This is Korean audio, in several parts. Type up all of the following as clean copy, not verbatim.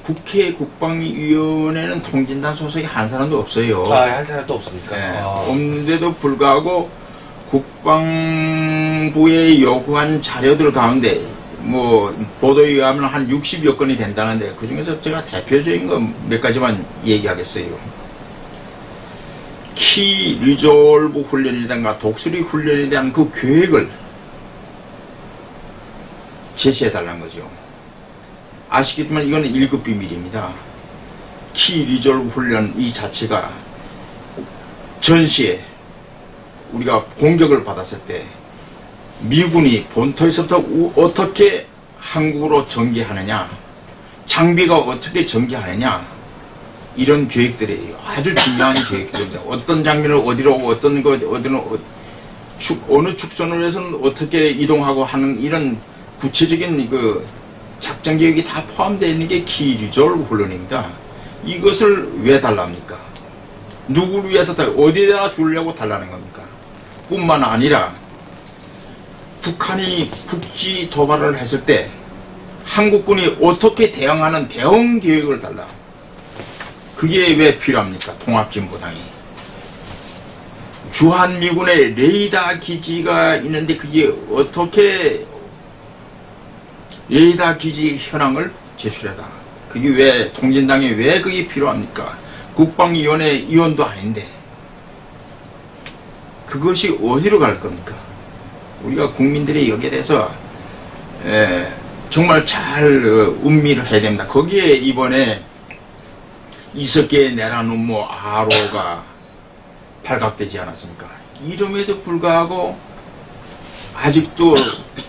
국회 국방위원회는 통진단 소속이 한 사람도 없어요. 한 사람도 없습니까? 네, 없는데도 불구하고 국방부에 요구한 자료들 가운데 뭐 보도에 의하면 한 60여 건이 된다는데 그 중에서 제가 대표적인 거 몇 가지만 얘기하겠어요. 키 리졸브 훈련이든가 독수리 훈련에 대한 그 계획을 제시해달라는 거죠. 아시겠지만 이거는 1급 비밀입니다. 키 리졸브 훈련 이 자체가 전시에 우리가 공격을 받았을 때 미군이 본토에서부터 어떻게 한국으로 전개하느냐, 장비가 어떻게 전개하느냐, 이런 계획들이 아주 중요한 계획들입니다. 어떤 장비를 어디로 오고 어떤 거 어디는 어느 축선으로 해서는 어떻게 이동하고 하는 이런 구체적인 그 작전 계획이 다 포함되어 있는 게 키 리졸브 훈련입니다. 이것을 왜 달랍니까? 누구를 위해서 어디에다 주려고 달라는 겁니까? 뿐만 아니라 북한이 국지 도발을 했을 때 한국군이 어떻게 대응하는 대응 계획을 달라. 그게 왜 필요합니까? 통합진보당이. 주한미군의 레이더 기지가 있는데 그게 어떻게 레이더 기지 현황을 제출해라. 그게 왜 통진당에 왜 그게 필요합니까? 국방위원회 위원도 아닌데 그것이 어디로 갈 겁니까? 우리가 국민들이 여기에 대해서 정말 잘 음미를 해야 됩니다. 거기에 이번에 이석기의 내란 음모 아로가 발각되지 않았습니까? 이름에도 불구하고 아직도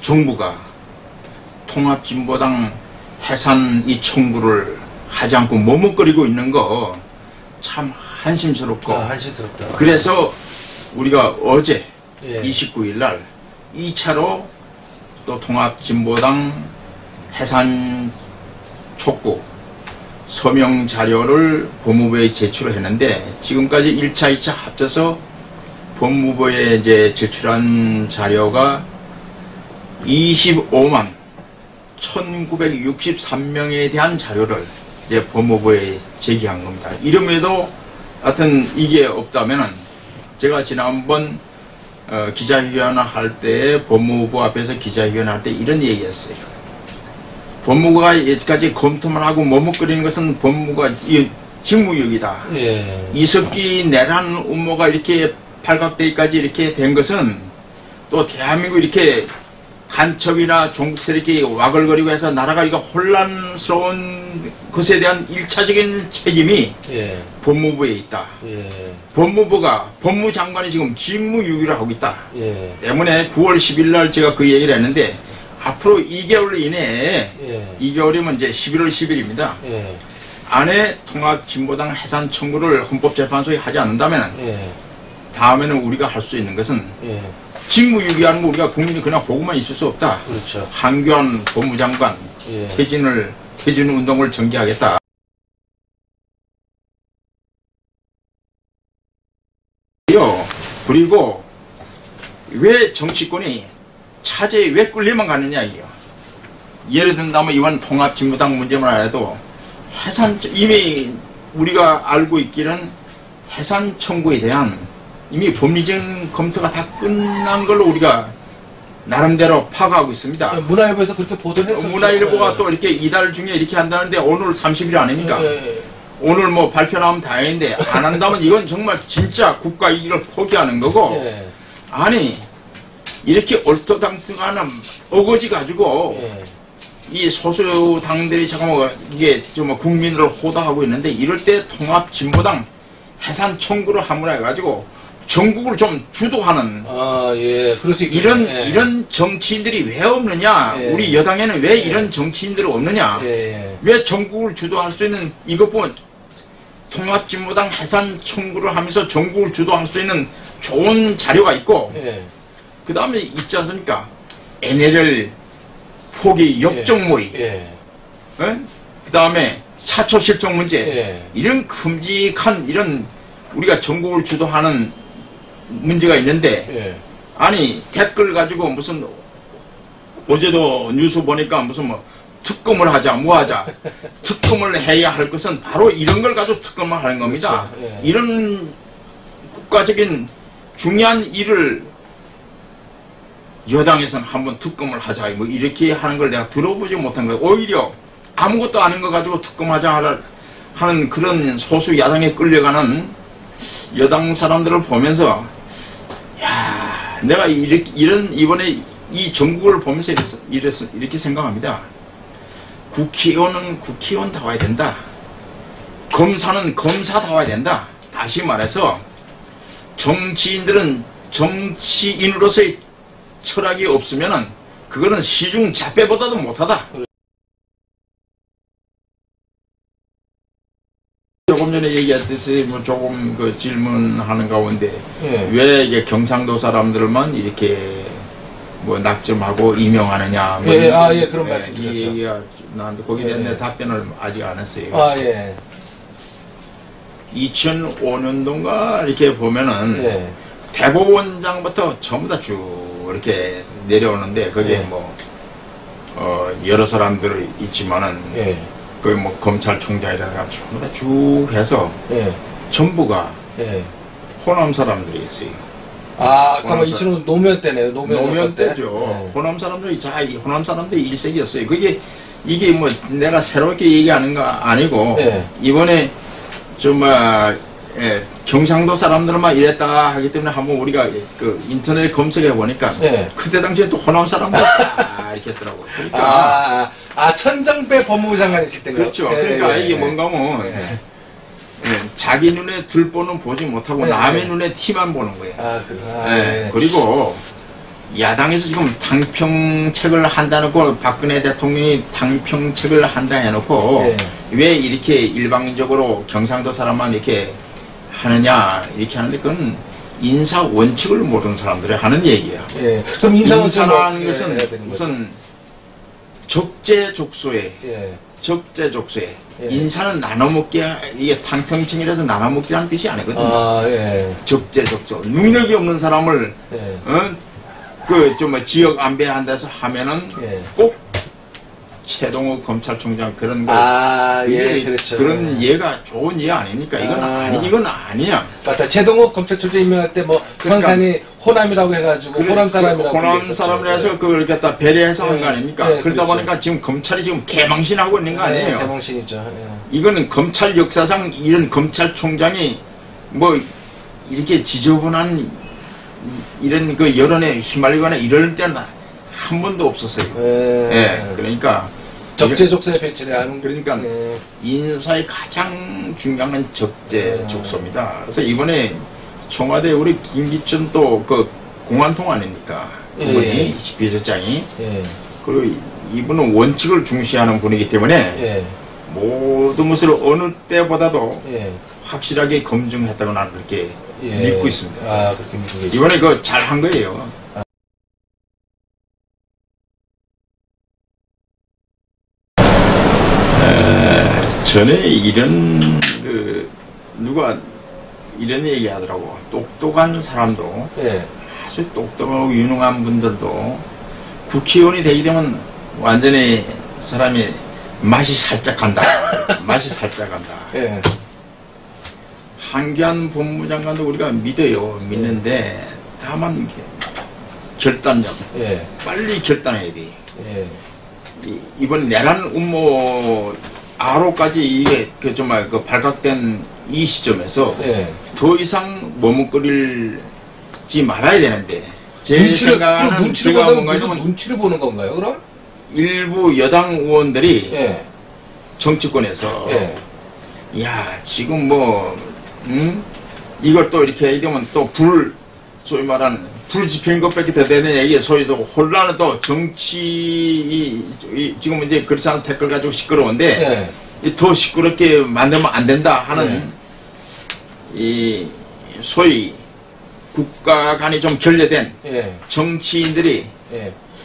정부가 통합진보당 해산 이 청구를 하지 않고 머뭇거리고 있는 거 참 한심스럽고 한심스럽다. 그래서 우리가 어제 29일 날 2차로 또 통합진보당 해산 촉구 서명 자료를 법무부에 제출을 했는데 지금까지 1차, 2차 합쳐서 법무부에 이제 제출한 자료가 25만 1963명에 대한 자료를 이제 법무부에 제기한 겁니다. 이름에도 하여튼 이게 없다면은 제가 지난번 기자회견을 할 때 법무부 앞에서 기자회견을 할 때 이런 얘기했어요. 법무부가 여기까지 검토만 하고 머뭇거리는 것은 법무부가 직무유기다. 이석기 내란 음모가 이렇게 발각되기까지 이렇게 된 것은 또 대한민국 이렇게 간첩이나 종북세 이렇게 와글거리고 해서 나라가 이거 혼란스러운 것에 대한 1차적인 책임이 법무부에 있다. 법무부가 법무장관이 지금 직무유기를 하고 있다. 때문에 9월 10일 날 제가 그 얘기를 했는데 앞으로 2개월 이내에 2개월이면 이제 11월 10일입니다. 안에 통합진보당 해산 청구를 헌법재판소에 하지 않는다면 다음에는 우리가 할 수 있는 것은 직무유기하는 거 우리가 국민이 그냥 보고만 있을 수 없다. 그렇죠. 한교안 법무장관 퇴진 운동을 전개하겠다. 그리고 왜 정치권이 차제에 왜 끌려만 가느냐 이요. 예를 든다면 이번 통합진보당 문제만 해도 해산 이미 우리가 알고 있기는 해산 청구에 대한 이미 법리적인 검토가 다 끝난 걸로 우리가 나름대로 파악하고 있습니다. 문화일보에서 그렇게 보도를 했었죠. 문화일보가 또 이렇게 이달 중에 이렇게 한다는데 오늘 30일 아닙니까? 오늘 뭐 발표 나오면 다행인데 안 한다면 이건 정말 진짜 국가 이익을 포기하는 거고 아니 이렇게 얼토당토하는 어거지 가지고 이 소수 당들이 잠깐만 이게 좀 국민을 호도하고 있는데 이럴 때 통합진보당 해산 청구를 함으로 해가지고 전국을 좀 주도하는 그럴 수 있겠네요. 이런 정치인들이 왜 없느냐? 우리 여당에는 왜 이런 정치인들이 없느냐? 왜 전국을 주도할 수 있는 이것 보면 통합진보당 해산 청구를 하면서 전국을 주도할 수 있는 좋은 자료가 있고 그 다음에 있지 않습니까? NLL 포기 역적 모의 그 다음에 사초 실종 문제 이런 큼직한 이런 우리가 전국을 주도하는 문제가 있는데 아니 댓글 가지고 무슨 어제도 뉴스 보니까 무슨 뭐 특검을 하자, 뭐 하자. 특검을 해야 할 것은 바로 이런 걸 가지고 특검을 하는 겁니다. 그렇죠. 예. 이런 국가적인 중요한 일을 여당에서는 한번 특검을 하자, 뭐 이렇게 하는 걸 내가 들어보지 못한 거예요. 오히려 아무것도 아닌 거 가지고 특검하자 하는 그런 소수 야당에 끌려가는 여당 사람들을 보면서, 야, 내가 이번에 이 정국을 보면서 이렇게 생각합니다. 국회의원은 국회의원다워야 된다. 검사는 검사다워야 된다. 다시 말해서 정치인들은 정치인으로서의 철학이 없으면은 그거는 시중 잡배보다도 못하다. 조금 전에 얘기했듯이 뭐 조금 그 질문하는 가운데 예. 왜 이게 경상도 사람들만 이렇게 뭐 낙점하고 임용하느냐. 뭐 예, 예, 그런 말씀 이 드렸죠. 얘기가 나한테 거기에 대한 예. 답변을 아직 안 했어요. 아, 예. 2005년도인가 이렇게 보면은 예. 대법원장부터 전부 다 쭉 이렇게 내려오는데 거기에 예. 뭐 여러 사람들이 있지만은 예. 거기 뭐 검찰총장이라든가 전부 다 쭉 해서 예. 전부가 예. 호남 사람들이 있어요. 아, 그럼 호남 2005 노무현 때네요. 노무현 때. 때죠. 예. 호남 사람들이 이 호남 사람들이 일색이었어요. 이게 뭐 내가 새롭게 얘기하는 거 아니고 예. 이번에 정말 경상도 사람들만 이랬다 하기 때문에 한번 우리가 그 인터넷 검색해 보니까 예. 그때 당시에 또 호남 사람들 다 이렇게 했더라고요. 그러니까 천정배 법무부 장관이실 때인가요? 그렇죠. 예, 그러니까 예, 이게 예. 뭔가 하면 예. 자기 눈에 들보는 보지 못하고 예, 남의 예. 눈에 티만 보는 거예요. 예. 그리고 야당에서 지금 당평책을 한다 놓고 박근혜 대통령이 당평책을 한다 해놓고 예. 왜 이렇게 일방적으로 경상도 사람만 이렇게 하느냐 이렇게 하는데 그건 인사 원칙을 모르는 사람들이 하는 얘기예요. 예. 그럼 인사라는 것은 해야 되는 거죠? 우선 적재적소에 예. 적재적소에 예. 인사는 나눠먹기, 이게 당평층이라서 나눠먹기라는 뜻이 아니거든요. 아, 예. 적재적소. 능력이 없는 사람을 예. 좀 지역 안배한다 해서 하면은 예. 꼭 최동욱 검찰총장 그런 거 아, 예, 이게 그렇죠. 그런 예가 좋은 예 아닙니까? 이건 아니야. 맞다. 최동욱 검찰총장 임명할 때 뭐 그러니까 선산이 호남이라고 해가지고 호남 사람이라고 호남 얘기했었죠. 사람이라서 그걸 갖다 배려해서 한 거 아닙니까? 예, 그러다 그렇죠. 보니까 지금 검찰이 지금 개망신하고 있는 거 아니에요? 대망신이죠. 예. 이거는 검찰 역사상 이런 검찰총장이 뭐 이렇게 지저분한 이런 그 여론에 휘말리거나 이럴 때는 한 번도 없었어요. 예, 그러니까 적재적소에 배치를 하는. 그러니까 인사의 가장 중요한 건 적재적소입니다. 그래서 이번에 청와대 우리 김기춘 또 그 공안통 아닙니까? 그분이 비서장이 그리고 이분은 원칙을 중시하는 분이기 때문에 모든 것을 어느 때보다도 확실하게 검증했다고 나는 그렇게 믿고 있습니다. 아, 그렇게 믿고 계시죠. 이번에 그 잘한 거예요. 전에 이런 누가 이런 얘기 하더라고. 똑똑한 사람도 아주 똑똑하고 유능한 분들도 국회의원이 되게 되면 완전히 사람이 맛이 살짝 간다. 맛이 살짝 간다. 한기안 법무장관도 우리가 믿어요. 믿는데 다만 결단력. 빨리 결단해야 돼. 이번 내란 음모 아로까지 이게 정말 발각된 이 시점에서 더 이상 머뭇거리지 말아야 되는데 제 생각은 제가 뭔가냐면 눈치를 보는 건가요? 그럼 일부 여당 의원들이 정치권에서 야 지금 뭐 이걸 또 이렇게 얘기하면 또 소위 말하는 불지핀 것밖에 더 되는 얘기 소위 또 혼란은 또 정치 지금 이제 그렇지 않은 댓글 가지고 시끄러운데 더 시끄럽게 만들면 안 된다 하는 이 소위 국가 간에 좀 결여된 정치인들이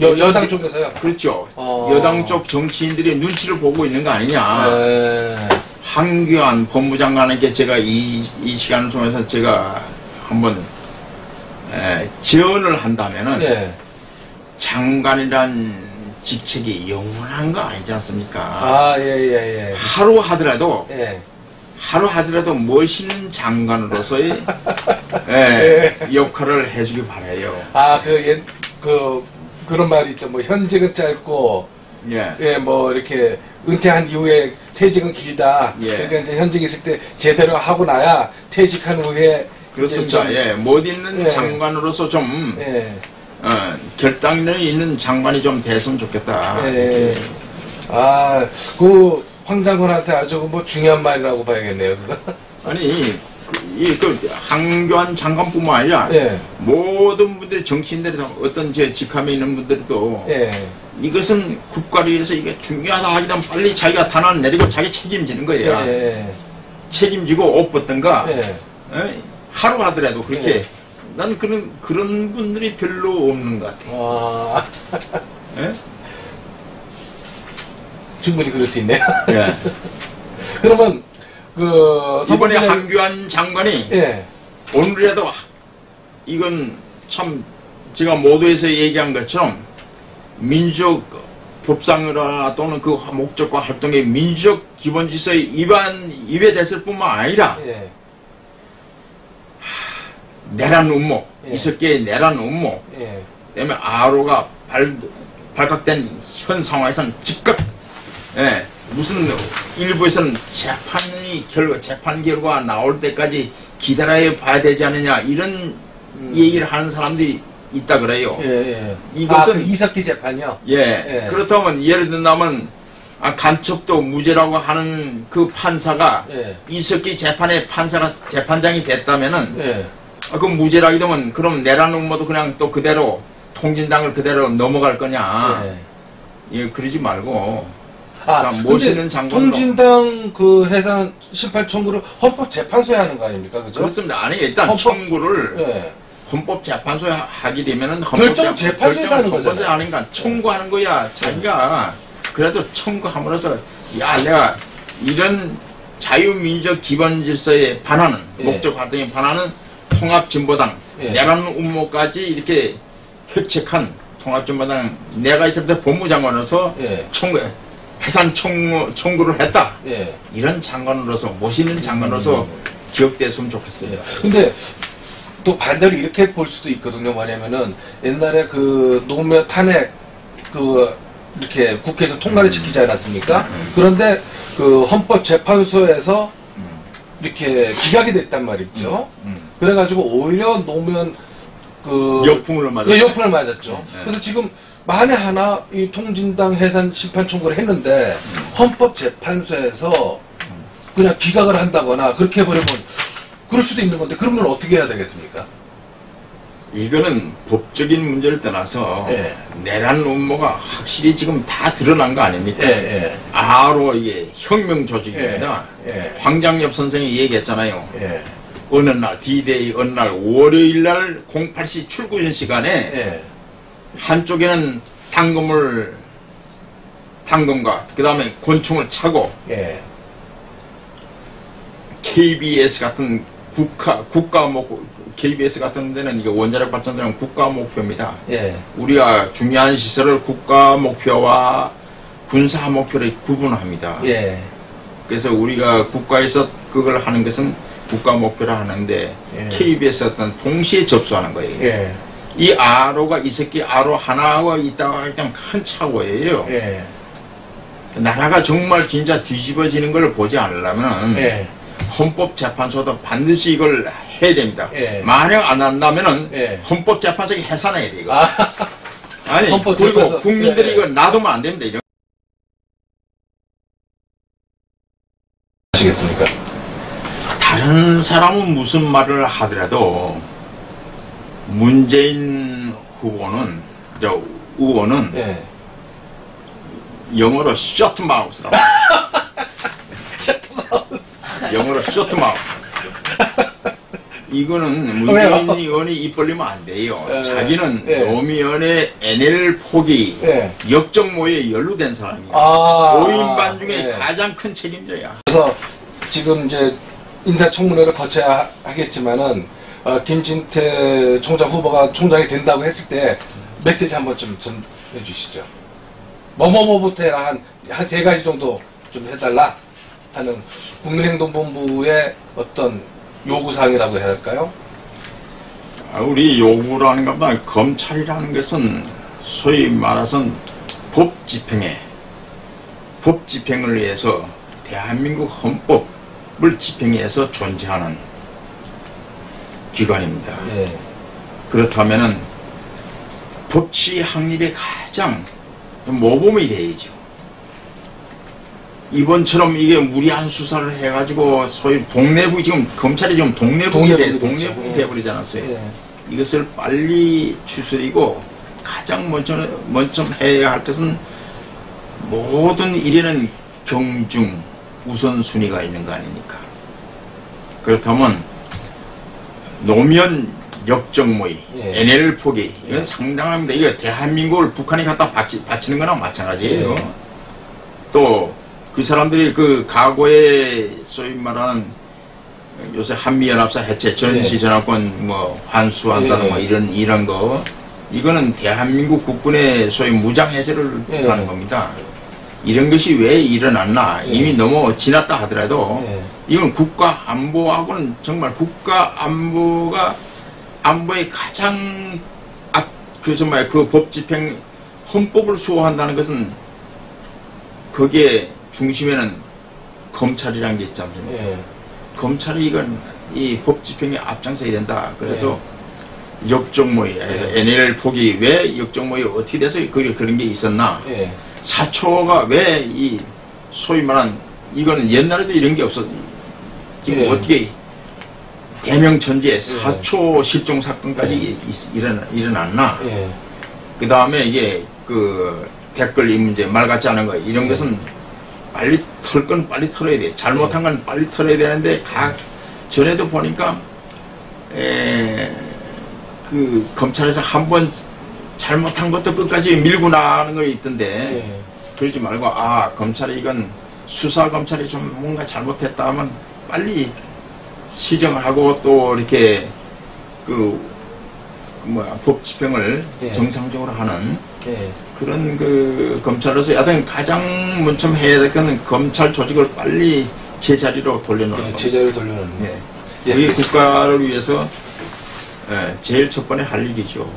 여당 쪽에서요? 그렇죠. 여당 쪽 정치인들이 눈치를 보고 있는 거 아니냐. 한기안 법무장관에게 제가 이 시간을 통해서 제가 한번 제언을 한다면은 장관이란 직책이 영원한 거 아니지 않습니까? 아, 예, 예, 예. 하루 하더라도 예. 멋있는 장관으로서의 예, 역할을 해주기 바라요. 아, 그런 말이 있죠. 뭐, 현직은 짧고, 예. 예, 뭐, 이렇게, 은퇴한 이후에 퇴직은 길다. 예. 그러니까 이제 현직에 있을 때 제대로 하고 나야 퇴직한 후에. 그렇습니다. 좀, 예, 못 있는 예. 장관으로서 좀 예. 결단력이 있는 장관이 좀 됐으면 좋겠다. 예. 아, 황 장관한테 아주 뭐 중요한 말이라고 봐야겠네요, 그거. 아니, 그 황교안 장관뿐만 아니라 예. 모든 분들이 정치인들이 다 어떤 제 직함에 있는 분들도 예. 이것은 국가를 위해서 이게 중요하다 하기 때문에 빨리 자기가 단안 내리고 자기 책임지는 거예요. 예. 책임지고 옷 벗든가 예. 하루 하더라도 그렇게 예. 난 그런 분들이 별로 없는 것 같아요. 예? 충분히 그럴 수 있네요. 예. 그러면 이번에 황교안 장관이 예. 오늘이라도 이건 참 제가 모두에서 얘기한 것처럼 민족 법상이나 또는 그 목적과 활동의 민족 기본질서의 위배됐을 뿐만 아니라 예. 내란 음모, 예. 이석기의 내란 음모, 예. 그다음에 아로가 발각된 현 상황에서는 즉각, 예, 무슨 일부에서는 재판 결과 나올 때까지 기다려 봐야 되지 않느냐 이런 얘기를 하는 사람들이 있다 그래요. 예. 이것은 그 이석기 재판이요. 예. 그렇다면 예를 든다면 간첩도 무죄라고 하는 그 판사가 예. 이석기 재판의 재판장이 됐다면은 예. 그 무죄라기 되면 그럼 내란 음모도 그냥 또 그대로 통진당을 그대로 넘어갈 거냐? 예, 그러지 말고 멋있는 장관으로. 통진당 그 해산 심판 청구를 헌법재판소에 하는 거 아닙니까, 그죠? 그렇습니다. 아니 일단 청구를 예. 헌법재판소에 하게 되면은 결정재판소에서 하는 거잖아요. 하니까 청구하는 거야. 자기가 그래도 청구함으로써 야 내가 이런 자유민족 기본질서에 반하는 예. 목적 활동에 반하는 통합진보당 예. 내란 음모까지 이렇게 획책한 통합진보당 내가 있을 때 법무장관으로서 예. 해산 청구를 했다. 예. 이런 장관으로서 멋있는 장관으로서 기억됐으면 좋겠어요. 근데 또 반대로 이렇게 볼 수도 있거든요. 뭐냐면은 옛날에 그 노무현 탄핵 이렇게 국회에서 통과를 시키지 않았습니까? 그런데 그 헌법재판소에서 이렇게 기각이 됐단 말이죠. 그래가지고 오히려 노무현 역풍을 맞았죠. 예, 역풍을 맞았죠. 그래서 지금 만에 하나 이 통진당 해산 심판 청구를 했는데 헌법재판소에서 그냥 기각을 한다거나 그렇게 해버리면 그럴 수도 있는 건데 그러면 어떻게 해야 되겠습니까? 이거는 법적인 문제를 떠나서 예. 내란 음모가 확실히 지금 다 드러난 거 아닙니까? 예. 아로 이게 혁명 조직입니다. 예. 황장엽 선생이 얘기했잖아요. 예. 어느 날 D-Day 어느 날 월요일 날 08시 출근 시간에 예. 한쪽에는 당금과 그 다음에 곤충을 차고 예. KBS 같은 국가 목표 KBS 같은 데는 이게 원자력 발전소는 국가 목표입니다. 예. 우리가 중요한 시설을 국가 목표와 군사 목표를 구분합니다. 예. 그래서 우리가 국가에서 그걸 하는 것은 국가 목표라 하는데 예. KBS 어떤 동시에 접수하는 거예요. 예. 이 아로가 이 새끼 아로 하나가 있다고 할 때는 큰 착오예요. 예. 나라가 정말 진짜 뒤집어지는 걸 보지 않으려면 예. 헌법재판소도 반드시 이걸 해야 됩니다. 예. 만약 안 한다면은 예. 헌법재판소에 해산해야 돼 이거. 아니 헌법재판소. 그리고 국민들이 예. 이거 놔두면 안 됩니다. 이런. 아시겠습니까? 다른 사람은 무슨 말을 하더라도 문재인 의원은 예. 영어로 셔트마우스라고. 셔트마우스. 영어로 셔트마우스. 이거는 문재인 의원이 입 벌리면 안 돼요. 자기는 노무현의 NL 포기 역정모에 연루된 사람이야. 5인반 중에 가장 큰 책임자야. 그래서 지금 이제 인사청문회를 거쳐야 하겠지만은 김진태 총장 후보가 총장이 된다고 했을 때 메시지 한번 좀 전해 주시죠. 뭐뭐뭐부터 해라 한 세 가지 정도 좀 해달라 하는 국민행동본부의 어떤 요구사항이라고 해야 할까요? 우리 요구라는 것보다 검찰이라는 것은 소위 말해서 법 집행을 위해서 대한민국 헌법을 집행해서 존재하는 기관입니다. 예. 그렇다면은 법치 확립에 가장 모범이 돼야죠. 이번처럼 이게 무리한 수사를 해가지고 소위 동네부 지금 검찰이 지금 동네북이 돼버리지 않았어요. 예. 이것을 빨리 추스리고 가장 먼저 해야 할 것은 모든 일에는 경중 우선순위가 있는 거 아닙니까? 그렇다면 노무현 역정모의, 예. NL 포기 이건 상당합니다. 이거 대한민국을 북한이 갖다 바치는 거랑 마찬가지예요. 예. 또 그 사람들이 그 과거에 소위 말하는 요새 한미연합사 해체, 전시전화권 뭐 환수한다는 예. 뭐 이런 거 이거는 대한민국 국군의 소위 무장 해제를 예. 하는 겁니다. 이런 것이 왜 일어났나 이미 너무 지났다 하더라도 예. 이건 국가 안보하고는 정말 국가 안보의 가장 그 법 집행 헌법을 수호한다는 것은 거기에 중심에는 검찰이라는 게 있지 않습니까? 예. 검찰이 이건 이 법 집행에 앞장서야 된다. 그래서 역정모의 NL 포기 왜 역정모의 어떻게 돼서 그런 게 있었나? 예. 사초가 왜 이 소위 말한 이거는 옛날에도 이런 게 없었. 지금 예. 어떻게 대명천지에 사초 실종 사건까지 일어났나? 예. 그 다음에 이게 그 댓글 이 문제 말 같지 않은 거 이런 것은 빨리 털 건 빨리 털어야 돼. 잘못한 건 빨리 털어야 되는데 전에도 보니까 그 검찰에서 한번 잘못한 것도 끝까지 밀고 나가는 거 있던데 예. 그러지 말고 검찰이 이건 수사 검찰이 좀 뭔가 잘못했다 하면 빨리 시정을 하고 또 이렇게 법 집행을 예. 정상적으로 하는 예. 그런 그 검찰로서 여튼 가장 먼저 해야 될 것은 검찰 조직을 빨리 제자리로 돌려놓는 겁니다. 제자리로 돌려놓는. 네. 예, 그게 국가를 위해서 제일 첫 번에 할 일이죠.